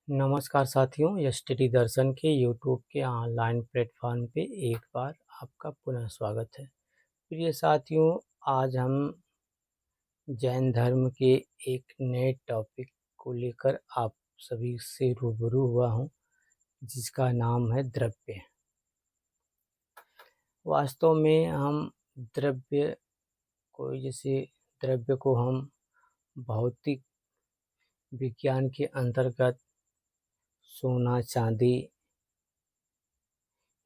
नमस्कार साथियों, यष्टि दर्शन के यूट्यूब के ऑनलाइन प्लेटफॉर्म पे एक बार आपका पुनः स्वागत है। प्रिय साथियों, आज हम जैन धर्म के एक नए टॉपिक को लेकर आप सभी से रूबरू हुआ हूँ, जिसका नाम है द्रव्य। वास्तव में हम द्रव्य को हम भौतिक विज्ञान के अंतर्गत सोना, चांदी,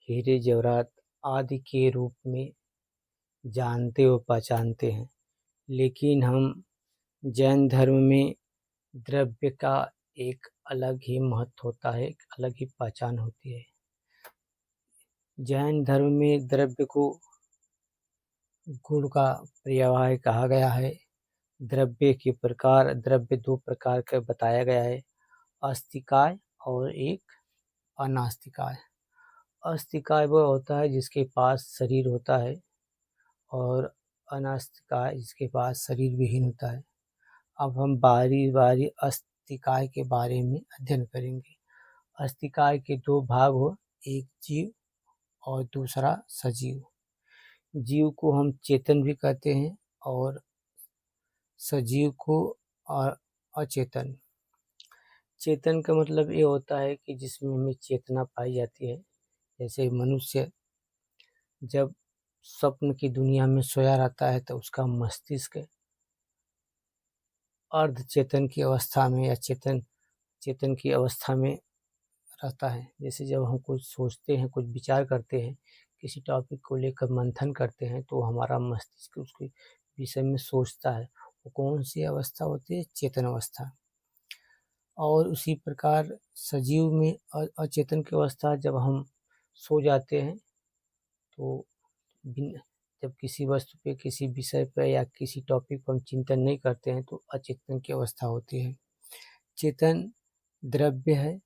हीरे जवाहरात आदि के रूप में जानते व पहचानते हैं, लेकिन हम जैन धर्म में द्रव्य का एक अलग ही महत्व होता है, एक अलग ही पहचान होती है। जैन धर्म में द्रव्य को गुण का पर्याय कहा गया है। द्रव्य दो प्रकार का बताया गया है, आस्तिकाय और एक अनास्तिकाय। आस्तिकाय वह होता है जिसके पास शरीर होता है और अनास्तिकाय जिसके पास शरीर विहीन होता है। अब हम बारी बारी अस्तिकाय के बारे में अध्ययन करेंगे। अस्तिकाय के दो भाग हो, एक जीव और दूसरा सजीव। जीव को हम चेतन भी कहते हैं और सजीव को अचेतन। चेतन का मतलब ये होता है कि जिसमें हमें चेतना पाई जाती है। जैसे मनुष्य जब स्वप्न की दुनिया में सोया रहता है तो उसका मस्तिष्क अर्ध चेतन की अवस्था में या चेतन की अवस्था में रहता है। जैसे जब हम कुछ सोचते हैं, कुछ विचार करते हैं, किसी टॉपिक को लेकर मंथन करते हैं, तो हमारा मस्तिष्क उसके विषय में सोचता है। वो कौन सी अवस्था होती है? चेतन अवस्था। और उसी प्रकार सजीव में अचेतन की अवस्था, जब हम सो जाते हैं तो जब किसी वस्तु पे, किसी विषय पर या किसी टॉपिक पर हम चिंतन नहीं करते हैं तो अचेतन की अवस्था होती है। चेतन द्रव्य है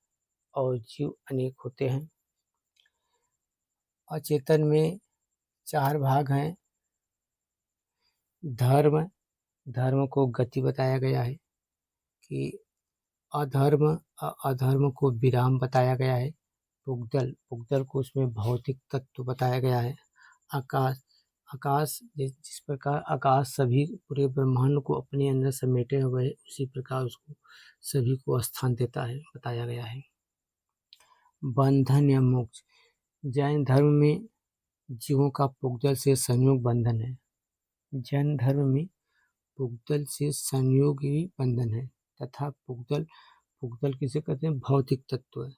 और जीव अनेक होते हैं। अचेतन में चार भाग हैं। धर्म को गति बताया गया है कि अधर्म को विराम बताया गया है। पुगदल को उसमें भौतिक तत्व बताया गया है। आकाश जिस प्रकार आकाश सभी पूरे ब्रह्मांड को अपने अंदर समेटे हुए है, उसी प्रकार उसको सभी को स्थान देता है, बताया गया है। बंधन या मोक्ष। जैन धर्म में जीवों का पुगदल से संयोग बंधन है। जैन धर्म में पुगदल से संयोग ही बंधन है तथा पुगदल किसे कहते हैं? भौतिक तत्व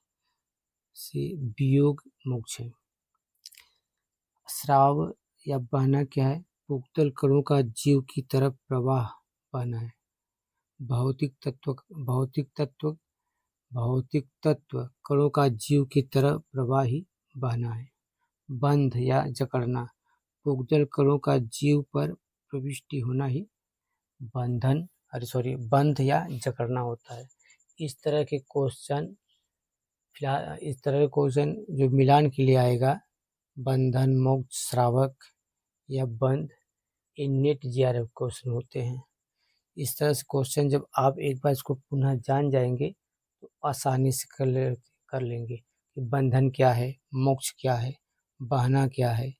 से वियोग मोक्ष है। स्राव या बहना क्या है? पुगदल कणों का जीव की तरफ प्रवाह बहना है। भौतिक तत्व कणों का जीव की तरफ प्रवाही बहना है। बंध या जकड़ना। पुगदल कणों का जीव पर प्रविष्टि होना ही बंध या जकड़ना होता है। इस तरह के क्वेश्चन जो मिलान के लिए आएगा, बंधन, मोक्ष, श्रावक या बंध, ये नेट जीआरएफ क्वेश्चन होते हैं। इस तरह से क्वेश्चन जब आप एक बार इसको पुनः जान जाएंगे तो आसानी से कर लेंगे कि बंधन क्या है, मोक्ष क्या है, बहना क्या है,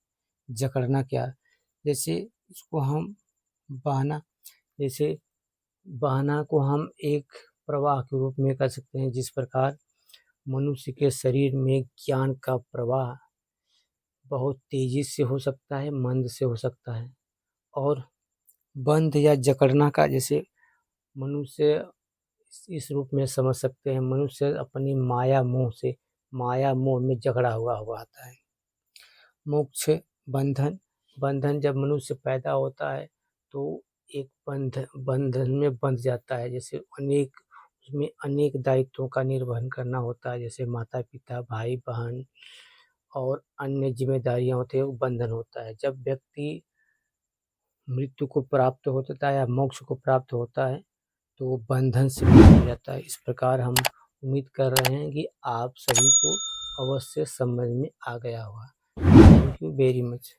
जकड़ना क्या है। जैसे इसको हम बहना को हम एक प्रवाह के रूप में कर सकते हैं। जिस प्रकार मनुष्य के शरीर में ज्ञान का प्रवाह बहुत तेजी से हो सकता है, मंद से हो सकता है। और बंध या जकड़ना का जैसे मनुष्य इस रूप में समझ सकते हैं, मनुष्य अपनी माया मोह में जकड़ा हुआ आता है। मोक्ष बंधन जब मनुष्य पैदा होता है तो एक बंधन में बंध जाता है। जैसे उसमें अनेक दायित्वों का निर्वहन करना होता है, जैसे माता पिता, भाई बहन और अन्य जिम्मेदारियां होती है, वो बंधन होता है। जब व्यक्ति मृत्यु को प्राप्त होता है या मोक्ष को प्राप्त होता है तो वो बंधन से मुक्त हो जाता है। इस प्रकार हम उम्मीद कर रहे हैं कि आप सभी को अवश्य समझ में आ गया होगा। Thank you very much.